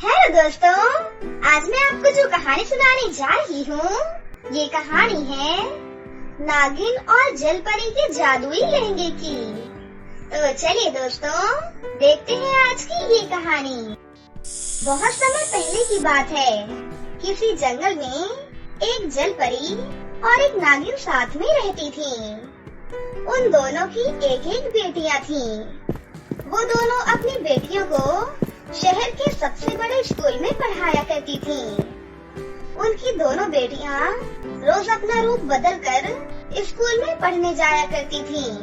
Hello दोस्तों, आज मैं आपको जो कहानी सुनाने जा रही हूँ, ये कहानी है नागिन और जलपरी के जादुई लहंगे की। तो चलिए दोस्तों, देखते हैं आज की ये कहानी। बहुत समय पहले की बात है। किसी जंगल में एक जलपरी और एक नागिन साथ में रहती थी। उन दोनों की एक एक बेटियां थीं। वो दोनों अपनी बेटियों को शहर के सबसे बड़े स्कूल में पढ़ाया करती थीं। उनकी दोनों बेटियां रोज अपना रूप बदलकर स्कूल में पढ़ने जाया करती थीं।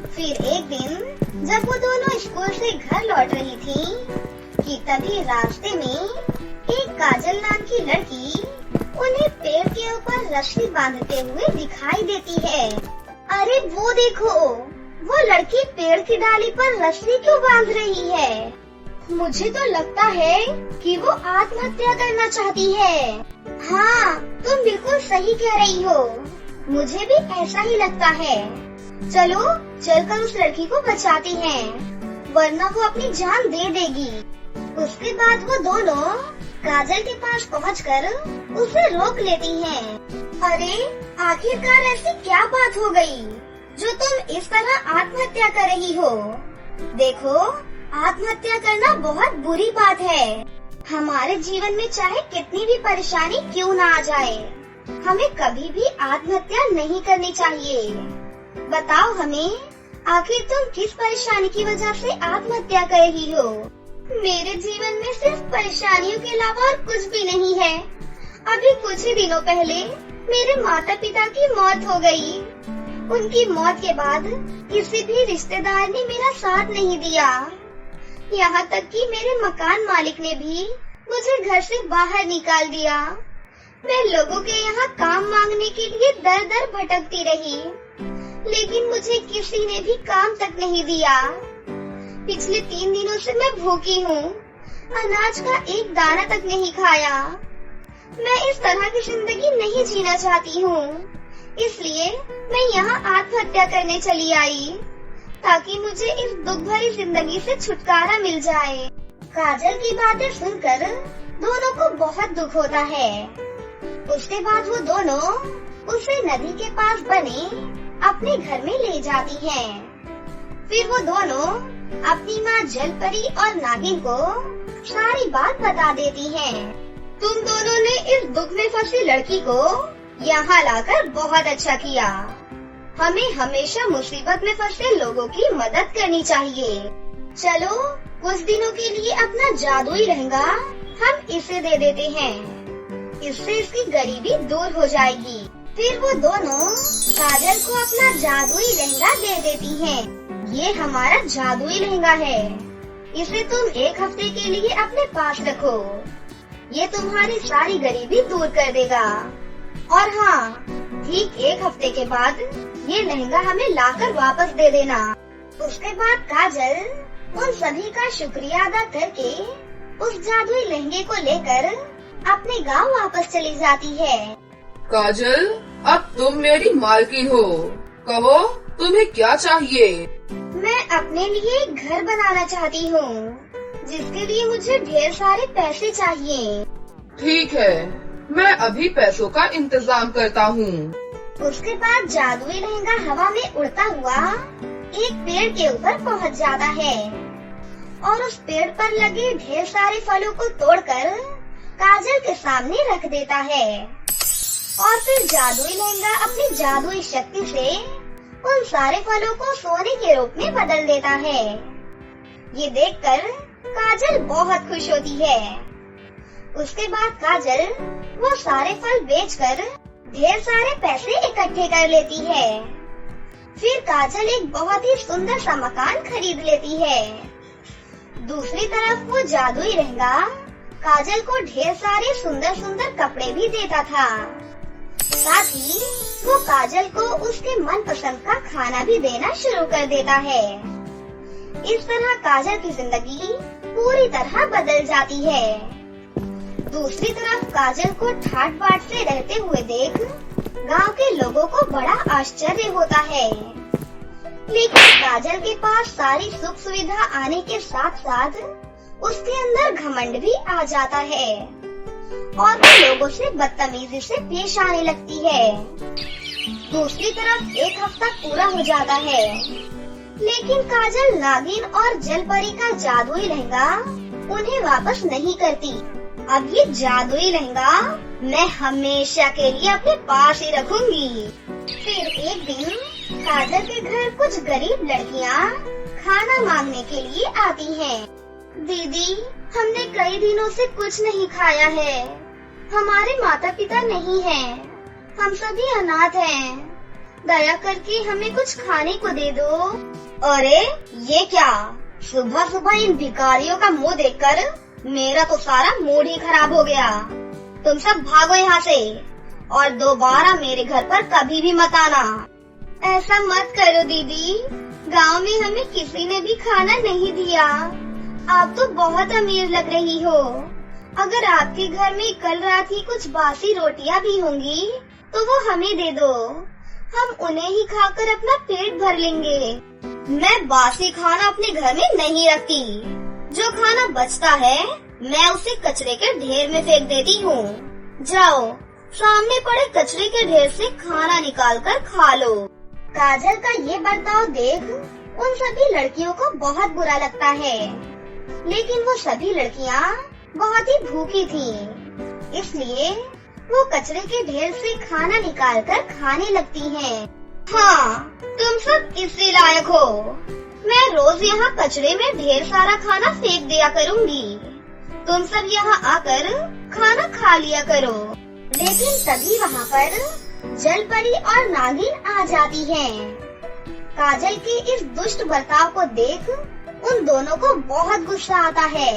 फिर एक दिन जब वो दोनों स्कूल से घर लौट रही थीं, कि तभी रास्ते में एक काजल नाम की लड़की उन्हें पेड़ के ऊपर रस्सी बांधते हुए दिखाई देती है। अरे वो देखो, वो लड़की पेड़ की डाली पर रस्सी क्यों बांध रही है? मुझे तो लगता है कि वो आत्महत्या करना चाहती है। हाँ, तुम बिल्कुल सही कह रही हो। मुझे भी ऐसा ही लगता है। चलो चलकर उस लड़की को बचाते हैं, वरना वो अपनी जान दे देगी। उसके बाद वो दोनों काजल के पास पहुंचकर उसे रोक लेती हैं। अरे आखिरकार ऐसी क्या बात हो गई जो तुम इस तरह आत्महत्या कर रही हो? देखो, आत्महत्या करना बहुत बुरी बात है। हमारे जीवन में चाहे कितनी भी परेशानी क्यों ना आ जाए, हमें कभी भी आत्महत्या नहीं करनी चाहिए। बताओ हमें, आखिर तुम किस परेशानी की वजह से आत्महत्या कर रही हो? मेरे जीवन में सिर्फ परेशानियों के अलावा और कुछ भी नहीं है। अभी कुछ ही दिनों पहले मेरे माता पिता की मौत हो गई। उनकी मौत के बाद किसी भी रिश्तेदार ने मेरा साथ नहीं दिया। यहाँ तक कि मेरे मकान मालिक ने भी मुझे घर से बाहर निकाल दिया। मैं लोगों के यहाँ काम मांगने के लिए दर दर भटकती रही, लेकिन मुझे किसी ने भी काम तक नहीं दिया। पिछले 3 दिनों से मैं भूखी हूँ, अनाज का एक दाना तक नहीं खाया। मैं इस तरह की जिंदगी नहीं जीना चाहती हूँ, इसलिए मैं यहाँ आत्महत्या करने चली आई, ताकि मुझे इस दुख भरी जिंदगी से छुटकारा मिल जाए। काजल की बातें सुनकर दोनों को बहुत दुख होता है। उसके बाद वो दोनों उसे नदी के पास बने अपने घर में ले जाती हैं। फिर वो दोनों अपनी माँ जलपरी और नागिन को सारी बात बता देती हैं। तुम दोनों ने इस दुख में फंसी लड़की को यहाँ लाकर बहुत अच्छा किया। हमें हमेशा मुसीबत में फंसे लोगों की मदद करनी चाहिए। चलो कुछ दिनों के लिए अपना जादुई लहंगा हम इसे दे देते हैं, इससे इसकी गरीबी दूर हो जाएगी। फिर वो दोनों काजल को अपना जादुई लहंगा दे देती हैं। ये हमारा जादुई लहंगा है, इसे तुम 1 हफ्ते के लिए अपने पास रखो। ये तुम्हारी सारी गरीबी दूर कर देगा। और हाँ, ठीक 1 हफ्ते के बाद ये लहंगा हमें लाकर वापस दे देना। उसके बाद काजल उन सभी का शुक्रिया अदा करके उस जादुई लहंगे को लेकर अपने गांव वापस चली जाती है। काजल, अब तुम मेरी मालकिन हो। कहो, तुम्हें क्या चाहिए? मैं अपने लिए एक घर बनाना चाहती हूँ, जिसके लिए मुझे ढेर सारे पैसे चाहिए। ठीक है, मैं अभी पैसों का इंतजाम करता हूँ। उसके बाद जादुई लहंगा हवा में उड़ता हुआ एक पेड़ के ऊपर पहुँच जाता है और उस पेड़ पर लगे ढेर सारे फलों को तोड़कर काजल के सामने रख देता है। और फिर जादुई लहंगा अपनी जादुई शक्ति से उन सारे फलों को सोने के रूप में बदल देता है। ये देखकर काजल बहुत खुश होती है। उसके बाद काजल वो सारे फल बेचकर ढेर सारे पैसे इकट्ठे कर लेती है। फिर काजल एक बहुत ही सुंदर सा मकान खरीद लेती है। दूसरी तरफ वो जादुई लहंगा काजल को ढेर सारे सुंदर सुंदर कपड़े भी देता था। साथ ही वो काजल को उसके मनपसंद का खाना भी देना शुरू कर देता है। इस तरह काजल की जिंदगी पूरी तरह बदल जाती है। दूसरी तरफ काजल को ठाट बाट से रहते हुए देख गांव के लोगों को बड़ा आश्चर्य होता है। लेकिन काजल के पास सारी सुख सुविधा आने के साथ साथ उसके अंदर घमंड भी आ जाता है और वो लोगों से बदतमीजी से पेश आने लगती है। दूसरी तरफ एक हफ्ता पूरा हो जाता है, लेकिन काजल नागिन और जलपरी का जादुई लहंगा उन्हें वापस नहीं करती। अब ये जादुई लहंगा मैं हमेशा के लिए अपने पास ही रखूंगी। फिर एक दिन काजल के घर कुछ गरीब लड़कियां खाना मांगने के लिए आती हैं। दीदी, हमने कई दिनों से कुछ नहीं खाया है। हमारे माता पिता नहीं हैं। हम सभी अनाथ हैं। दया करके हमें कुछ खाने को दे दो। अरे ये क्या, सुबह सुबह इन भिखारियों का मुंह देखकर मेरा तो सारा मूड ही खराब हो गया। तुम सब भागो यहाँ से और दोबारा मेरे घर पर कभी भी मत आना। ऐसा मत करो दीदी, गांव में हमें किसी ने भी खाना नहीं दिया। आप तो बहुत अमीर लग रही हो। अगर आपके घर में कल रात ही कुछ बासी रोटियां भी होंगी तो वो हमें दे दो। हम उन्हें ही खाकर अपना पेट भर लेंगे। मैं बासी खाना अपने घर में नहीं रखती। जो खाना बचता है मैं उसे कचरे के ढेर में फेंक देती हूँ। जाओ, सामने पड़े कचरे के ढेर से खाना निकाल कर खा लो। काजल का ये बर्ताव देख उन सभी लड़कियों को बहुत बुरा लगता है, लेकिन वो सभी लड़कियाँ बहुत ही भूखी थीं, इसलिए वो कचरे के ढेर से खाना निकालकर खाने लगती हैं। हाँ, तुम सब इसी लायक हो। मैं रोज यहाँ कचरे में ढेर सारा खाना फेंक दिया करूँगी। तुम सब यहाँ आकर खाना खा लिया करो। लेकिन तभी वहाँ पर जलपरी और नागिन आ जाती हैं। काजल के इस दुष्ट बर्ताव को देख उन दोनों को बहुत गुस्सा आता है।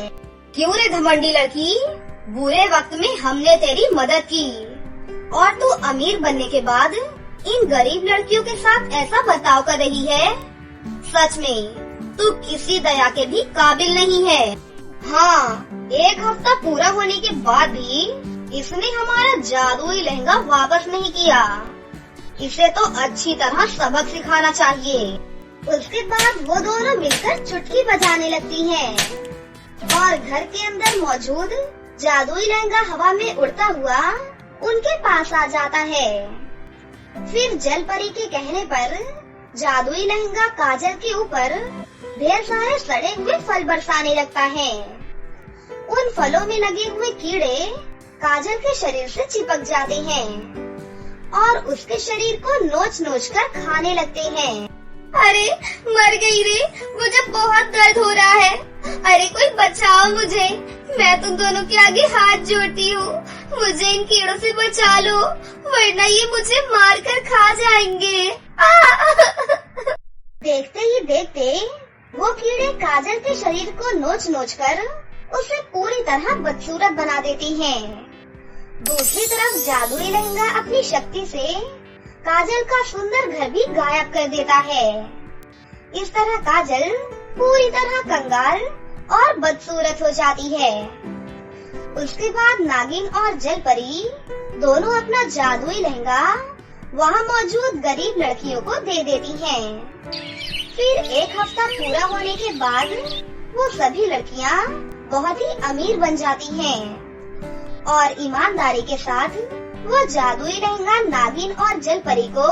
क्यों रे घमंडी लड़की, बुरे वक्त में हमने तेरी मदद की और तू अमीर बनने के बाद इन गरीब लड़कियों के साथ ऐसा बर्ताव कर रही है। सच में तू किसी दया के भी काबिल नहीं है। हाँ, एक हफ्ता पूरा होने के बाद भी इसने हमारा जादुई लहंगा वापस नहीं किया। इसे तो अच्छी तरह सबक सिखाना चाहिए। उसके बाद वो दोनों मिलकर चुटकी बजाने लगती हैं और घर के अंदर मौजूद जादुई लहंगा हवा में उड़ता हुआ उनके पास आ जाता है। फिर जलपरी के कहने पर जादुई लहंगा काजल के ऊपर ढेर सारे सड़े हुए फल बरसाने लगता है। उन फलों में लगे हुए कीड़े काजल के शरीर से चिपक जाते हैं और उसके शरीर को नोच नोच कर खाने लगते हैं। अरे मर गई रे, मुझे बहुत दर्द हो रहा है। अरे कोई बचाओ मुझे, मैं तुम दोनों के आगे हाथ जोड़ती हूँ। मुझे इन कीड़ों से बचा लो, वरना ये मुझे मार कर खा जाएंगे। देखते ही देखते वो कीड़े काजल के शरीर को नोच नोच कर उसे पूरी तरह बदसूरत बना देती हैं। दूसरी तरफ जादुई लहंगा अपनी शक्ति से काजल का सुंदर घर भी गायब कर देता है। इस तरह काजल पूरी तरह कंगाल और बदसूरत हो जाती है। उसके बाद नागिन और जलपरी दोनों अपना जादुई लहंगा वहाँ मौजूद गरीब लड़कियों को दे देती हैं। फिर एक हफ्ता पूरा होने के बाद वो सभी लड़कियाँ बहुत ही अमीर बन जाती हैं और ईमानदारी के साथ वो जादुई लहंगा नागिन और जलपरी को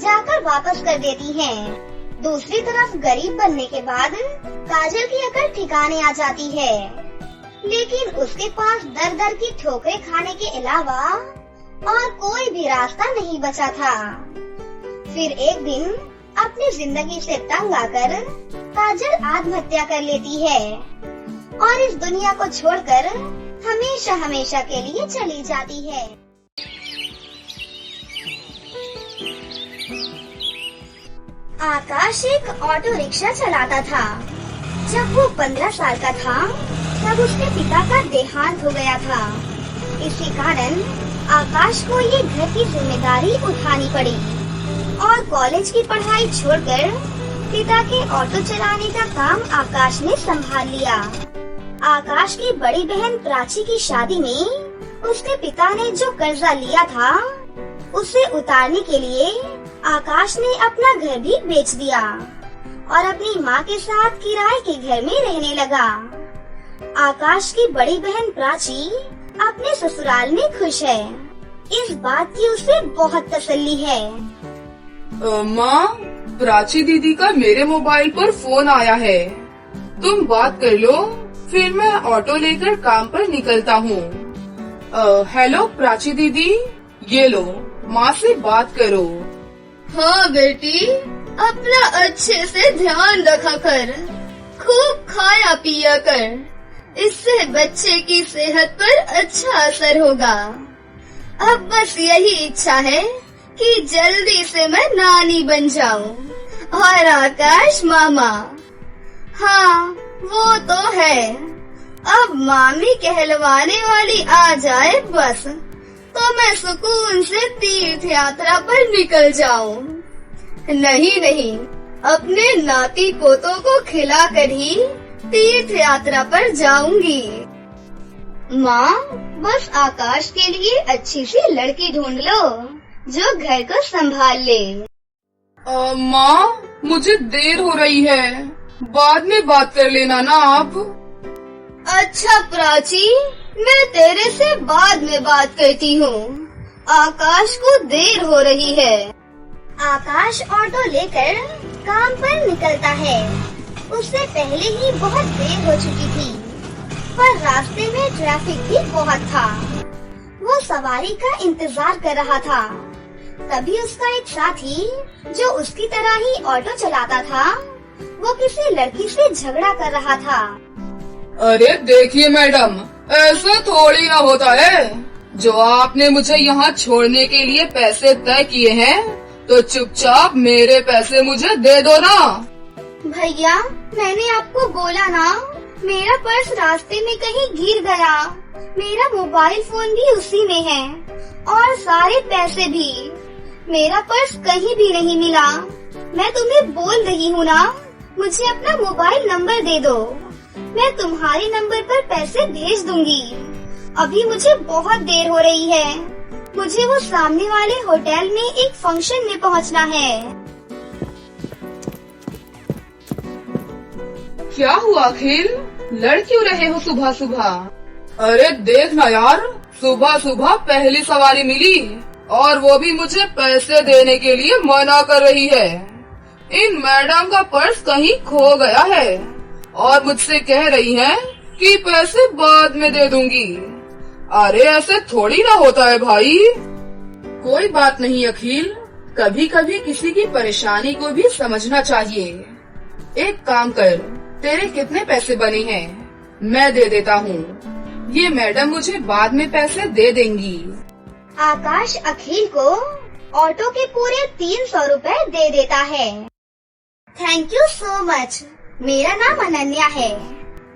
जाकर वापस कर देती हैं। दूसरी तरफ गरीब बनने के बाद काजल की अकल ठिकाने आ जाती है, लेकिन उसके पास दर दर की ठोकरें खाने के अलावा और कोई भी रास्ता नहीं बचा था। फिर एक दिन अपनी जिंदगी से तंग आकर काजल आत्महत्या कर लेती है और इस दुनिया को छोड़कर हमेशा हमेशा के लिए चली जाती है। आकाश एक ऑटो रिक्शा चलाता था। जब वो 15 साल का था तब उसके पिता का देहांत हो गया था। इसी कारण आकाश को ये घर की जिम्मेदारी उठानी पड़ी और कॉलेज की पढ़ाई छोड़कर पिता के ऑटो चलाने का काम आकाश ने संभाल लिया। आकाश की बड़ी बहन प्राची की शादी में उसके पिता ने जो कर्जा लिया था उसे उतारने के लिए आकाश ने अपना घर भी बेच दिया और अपनी माँ के साथ किराए के घर में रहने लगा। आकाश की बड़ी बहन प्राची अपने ससुराल में खुश है। इस बात की उसे बहुत तसल्ली है। माँ, प्राची दीदी का मेरे मोबाइल पर फोन आया है। तुम बात कर लो, फिर मैं ऑटो लेकर काम पर निकलता हूँ। हेलो प्राची दीदी, ये लो, माँ से बात करो। हाँ बेटी, अपना अच्छे से ध्यान रखा कर, खूब खाया पिया कर, इससे बच्चे की सेहत पर अच्छा असर होगा। अब बस यही इच्छा है कि जल्दी से मैं नानी बन जाऊं और आकाश मामा। हाँ, वो तो है। अब मामी कहलवाने वाली आ जाए बस, तो मैं सुकून से तीर्थ यात्रा पर निकल जाऊं। नहीं, अपने नाती पोतों को खिलाकर ही तीर्थ यात्रा पर जाऊंगी। माँ, बस आकाश के लिए अच्छी सी लड़की ढूंढ लो जो घर को संभाल ले। माँ, मुझे देर हो रही है, बाद में बात कर लेना ना आप। अच्छा प्राची, मैं तेरे से बाद में बात करती हूँ। आकाश को देर हो रही है। आकाश ऑटो लेकर काम पर निकलता है। उससे पहले ही बहुत देर हो चुकी थी, पर रास्ते में ट्रैफिक भी बहुत था। वो सवारी का इंतजार कर रहा था। तभी उसका एक साथी जो उसकी तरह ही ऑटो चलाता था, वो किसी लड़की से झगड़ा कर रहा था। अरे देखिए मैडम, ऐसा थोड़ी ना होता है। जो आपने मुझे यहाँ छोड़ने के लिए पैसे तय किए हैं, तो चुपचाप मेरे पैसे मुझे दे दो ना। भैया, मैंने आपको बोला ना, मेरा पर्स रास्ते में कहीं गिर गया। मेरा मोबाइल फोन भी उसी में है और सारे पैसे भी। मेरा पर्स कहीं भी नहीं मिला। मैं तुम्हें बोल रही हूँ ना, मुझे अपना मोबाइल नंबर दे दो। मैं तुम्हारे नंबर पर पैसे भेज दूंगी। अभी मुझे बहुत देर हो रही है। मुझे वो सामने वाले होटल में एक फंक्शन में पहुंचना है। क्या हुआ अखिल, लड़ क्यों रहे हो सुबह सुबह? अरे देखना यार, सुबह सुबह पहली सवारी मिली और वो भी मुझे पैसे देने के लिए मना कर रही है। इन मैडम का पर्स कहीं खो गया है और मुझसे कह रही है कि पैसे बाद में दे दूंगी। अरे ऐसे थोड़ी ना होता है भाई। कोई बात नहीं अखिल, कभी कभी किसी की परेशानी को भी समझना चाहिए। एक काम कर, तेरे कितने पैसे बने हैं मैं दे देता हूँ। ये मैडम मुझे बाद में पैसे दे देंगी। आकाश अखिल को ऑटो के पूरे 300 रुपए दे देता है। Thank you so much. मेरा नाम अनन्या है।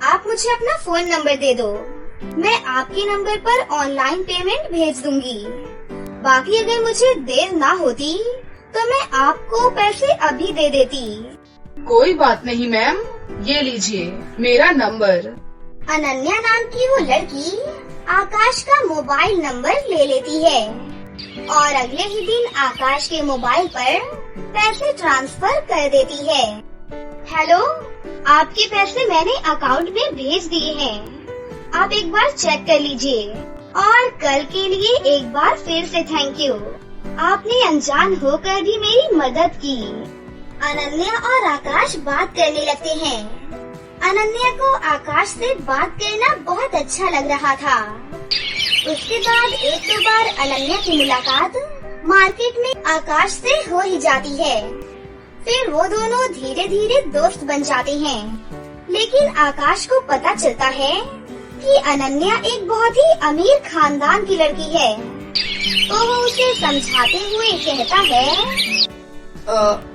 आप मुझे अपना फोन नंबर दे दो, मैं आपके नंबर पर ऑनलाइन पेमेंट भेज दूंगी। बाकी अगर मुझे देर ना होती तो मैं आपको पैसे अभी दे देती। कोई बात नहीं मैम, ये लीजिए मेरा नंबर। अनन्या नाम की वो लड़की आकाश का मोबाइल नंबर ले लेती है और अगले ही दिन आकाश के मोबाइल पर पैसे ट्रांसफर कर देती है। हेलो, आपके पैसे मैंने अकाउंट में भेज दिए हैं। आप एक बार चेक कर लीजिए और कल के लिए एक बार फिर से थैंक यू। आपने अनजान होकर भी मेरी मदद की। अनन्या और आकाश बात करने लगते हैं। अनन्या को आकाश से बात करना बहुत अच्छा लग रहा था। उसके बाद एक दो बार अनन्या की मुलाकात मार्केट में आकाश से हो ही जाती है। फिर वो दोनों धीरे धीरे दोस्त बन जाते हैं। लेकिन आकाश को पता चलता है कि अनन्या एक बहुत ही अमीर खानदान की लड़की है, तो वो उसे समझाते हुए कहता है,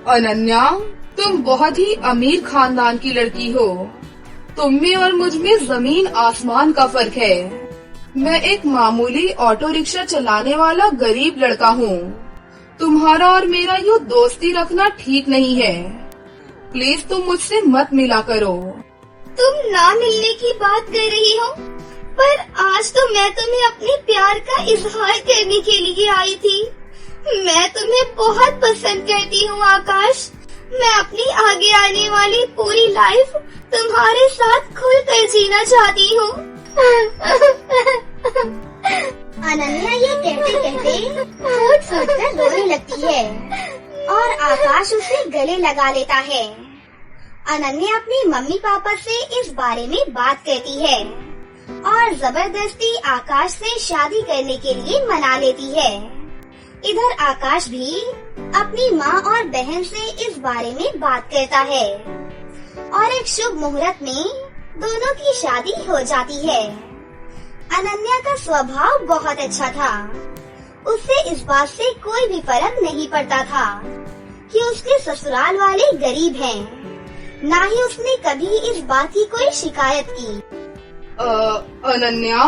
अनन्या, तुम बहुत ही अमीर खानदान की लड़की हो। तुम में और मुझ में जमीन आसमान का फर्क है। मैं एक मामूली ऑटो रिक्शा चलाने वाला गरीब लड़का हूँ। तुम्हारा और मेरा यूँ दोस्ती रखना ठीक नहीं है। प्लीज तुम मुझसे मत मिला करो। तुम ना मिलने की बात कर रही हो, पर आज तो मैं तुम्हें अपने प्यार का इजहार करने के लिए आई थी। मैं तुम्हें बहुत पसंद करती हूँ आकाश। मैं अपनी आगे आने वाली पूरी लाइफ तुम्हारे साथ खुलकर जीना चाहती हूँ। अनन्या ये कहते कहते फूट फूट कर रोने लगती है और आकाश उसे गले लगा लेता है। अनन्या अपनी मम्मी पापा से इस बारे में बात करती है और जबरदस्ती आकाश से शादी करने के लिए मना लेती है। इधर आकाश भी अपनी माँ और बहन से इस बारे में बात करता है और एक शुभ मुहूर्त में दोनों की शादी हो जाती है। अनन्या का स्वभाव बहुत अच्छा था। उससे इस बात से कोई भी फर्क नहीं पड़ता था कि उसके ससुराल वाले गरीब हैं। ना ही उसने कभी इस बात की कोई शिकायत की। अनन्या,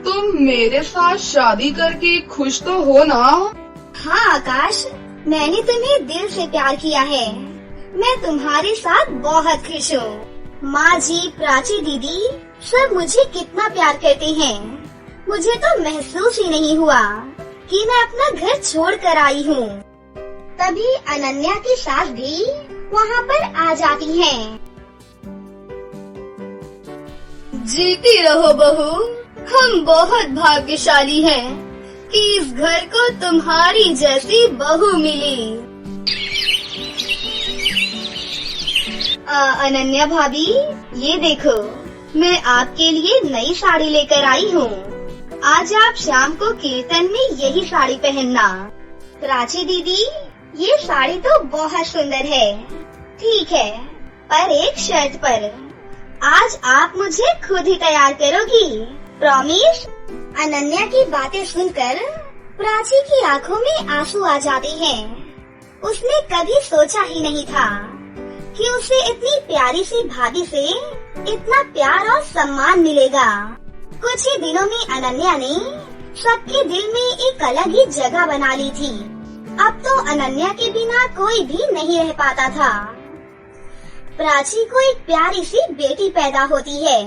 तुम मेरे साथ शादी करके खुश तो हो ना? हाँ आकाश, मैंने तुम्हें दिल से प्यार किया है। मैं तुम्हारे साथ बहुत खुश हूँ। माँ जी, प्राची दीदी सब मुझे कितना प्यार करते हैं। मुझे तो महसूस ही नहीं हुआ कि मैं अपना घर छोड़ कर आई हूँ। तभी अनन्या की सास भी वहाँ पर आ जाती हैं। जीती रहो बहू, हम बहुत भाग्यशाली हैं कि इस घर को तुम्हारी जैसी बहू मिली। अनन्या भाभी, ये देखो, मैं आपके लिए नई साड़ी लेकर आई हूँ। आज आप शाम को कीर्तन में यही साड़ी पहनना। प्राची दीदी, ये साड़ी तो बहुत सुंदर है। ठीक है, पर एक शर्त पर। आज आप मुझे खुद ही तैयार करोगी, प्रॉमिस? अनन्या की बातें सुनकर प्राची की आंखों में आंसू आ जाते हैं। उसने कभी सोचा ही नहीं था कि उसे इतनी प्यारी सी भाभी से इतना प्यार और सम्मान मिलेगा। कुछ ही दिनों में अनन्या ने सबके दिल में एक अलग ही जगह बना ली थी। अब तो अनन्या के बिना कोई भी नहीं रह पाता था। प्राची को एक प्यारी सी बेटी पैदा होती है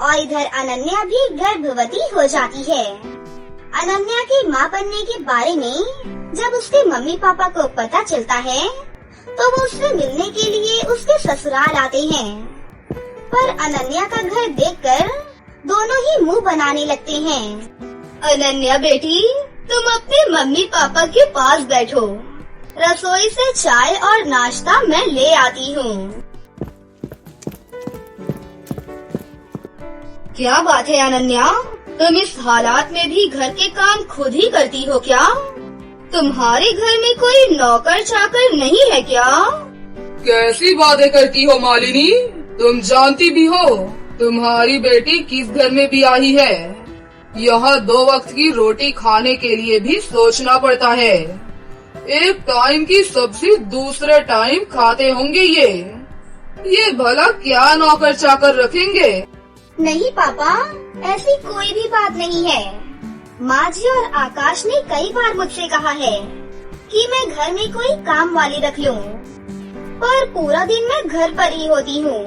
और इधर अनन्या भी गर्भवती हो जाती है। अनन्या के माँ बनने के बारे में जब उसके मम्मी पापा को पता चलता है तो वो उससे मिलने के लिए उसके ससुराल आते हैं। पर अनन्या का घर देखकर दोनों ही मुंह बनाने लगते हैं। अनन्या बेटी, तुम अपने मम्मी पापा के पास बैठो। रसोई से चाय और नाश्ता मैं ले आती हूँ। क्या बात है अनन्या, तुम इस हालात में भी घर के काम खुद ही करती हो क्या? तुम्हारे घर में कोई नौकर चाकर नहीं है क्या? कैसी बातें करती हो मालिनी? तुम जानती भी हो तुम्हारी बेटी किस घर में भी आई है। यहाँ 2 वक्त की रोटी खाने के लिए भी सोचना पड़ता है। एक टाइम की सब्जी दूसरे टाइम खाते होंगे ये भला क्या नौकर चाकर रखेंगे? नहीं पापा, ऐसी कोई भी बात नहीं है। माँ जी और आकाश ने कई बार मुझसे कहा है कि मैं घर में कोई काम वाली रख लूं, पर पूरा दिन मैं घर पर ही होती हूँ।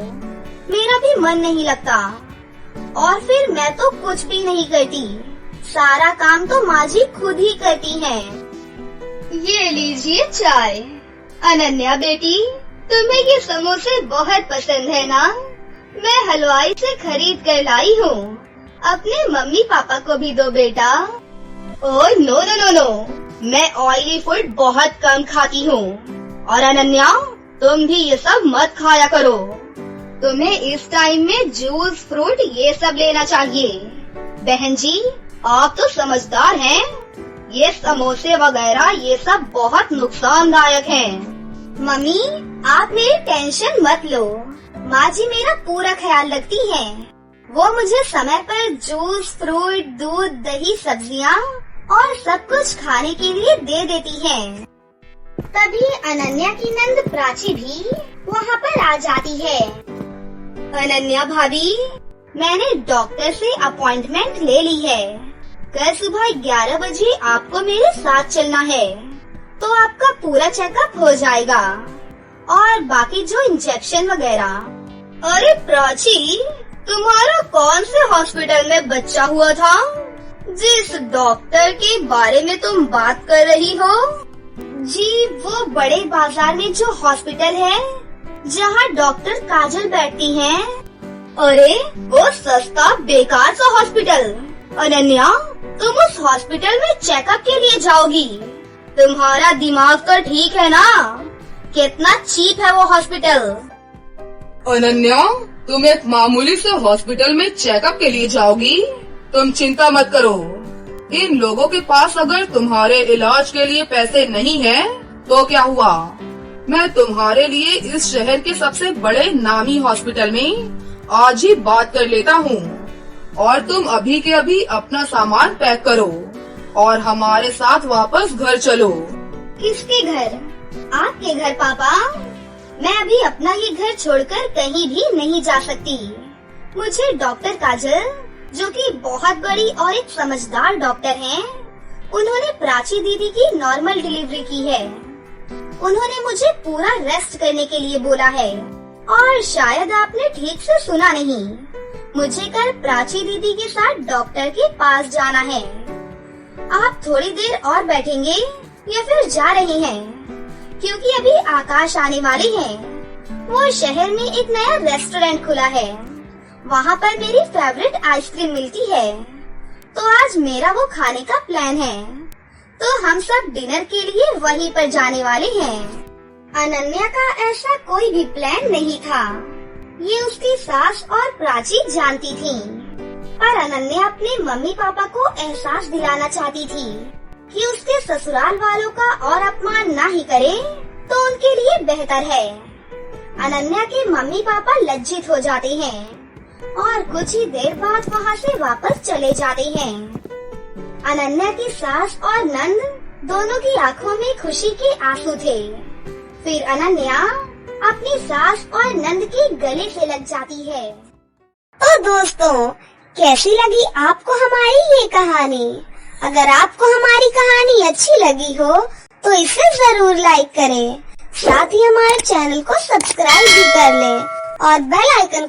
मेरा भी मन नहीं लगता और फिर मैं तो कुछ भी नहीं करती। सारा काम तो माँ जी खुद ही करती हैं। ये लीजिए चाय। अनन्या बेटी, तुम्हें ये समोसे बहुत पसंद है ना? मैं हलवाई से खरीद कर लाई हूँ। अपने मम्मी पापा को भी दो बेटा। Oh no no no no, मैं ऑयली फूड बहुत कम खाती हूँ। और अनन्या, तुम भी ये सब मत खाया करो। तुम्हें इस टाइम में जूस, फ्रूट ये सब लेना चाहिए। बहन जी, आप तो समझदार हैं। ये समोसे वगैरह ये सब बहुत नुकसानदायक हैं। मम्मी, आप मेरी टेंशन मत लो। माँ जी मेरा पूरा ख्याल रखती हैं। वो मुझे समय पर जूस, फ्रूट, दूध, दही, सब्जियाँ और सब कुछ खाने के लिए दे देती हैं। तभी अनन्या की नंद प्राची भी वहाँ पर आ जाती है। अनन्या भाभी, मैंने डॉक्टर से अपॉइंटमेंट ले ली है। कल सुबह 11 बजे आपको मेरे साथ चलना है, तो आपका पूरा चेकअप हो जाएगा और बाकी जो इंजेक्शन वगैरह। अरे प्राची, तुम्हारा कौन से हॉस्पिटल में बच्चा हुआ था जिस डॉक्टर के बारे में तुम बात कर रही हो? जी वो बड़े बाजार में जो हॉस्पिटल है जहाँ डॉक्टर काजल बैठती हैं। अरे वो सस्ता बेकार सा हॉस्पिटल। अनन्या, तुम उस हॉस्पिटल में चेकअप के लिए जाओगी? तुम्हारा दिमाग तो ठीक है ना? कितना चीप है वो हॉस्पिटल। अनन्या, तुम एक मामूली से हॉस्पिटल में चेकअप के लिए जाओगी? तुम चिंता मत करो। इन लोगों के पास अगर तुम्हारे इलाज के लिए पैसे नहीं हैं, तो क्या हुआ? मैं तुम्हारे लिए इस शहर के सबसे बड़े नामी हॉस्पिटल में आज ही बात कर लेता हूँ। और तुम अभी के अभी अपना सामान पैक करो और हमारे साथ वापस घर चलो। किसके घर? आपके घर पापा? मैं अभी अपना ये घर छोड़कर कहीं भी नहीं जा सकती। मुझे डॉक्टर काजल, जो कि बहुत बड़ी और एक समझदार डॉक्टर हैं, उन्होंने प्राची दीदी की नॉर्मल डिलीवरी की है। उन्होंने मुझे पूरा रेस्ट करने के लिए बोला है। और शायद आपने ठीक से सुना नहीं, मुझे कल प्राची दीदी के साथ डॉक्टर के पास जाना है। आप थोड़ी देर और बैठेंगे या फिर जा रही हैं? क्योंकि अभी आकाश आने वाली है। वो शहर में एक नया रेस्टोरेंट खुला है, वहाँ पर मेरी फेवरेट आइसक्रीम मिलती है। तो आज मेरा वो खाने का प्लान है, तो हम सब डिनर के लिए वहीं पर जाने वाले हैं। अनन्या का ऐसा कोई भी प्लान नहीं था, ये उसकी सास और प्राची जानती थी। पर अनन्या अपने मम्मी पापा को एहसास दिलाना चाहती थी कि उसके ससुराल वालों का और अपमान ना ही करे तो उनके लिए बेहतर है। अनन्या के मम्मी पापा लज्जित हो जाते हैं और कुछ ही देर बाद वहाँ से वापस चले जाते हैं। अनन्या की सास और नंद दोनों की आंखों में खुशी के आंसू थे। फिर अनन्या अपनी सास और नंद के गले से लग जाती है। तो दोस्तों, कैसी लगी आपको हमारी ये कहानी? अगर आपको हमारी कहानी अच्छी लगी हो तो इसे जरूर लाइक करें, साथ ही हमारे चैनल को सब्सक्राइब भी कर लें और बेल आइकन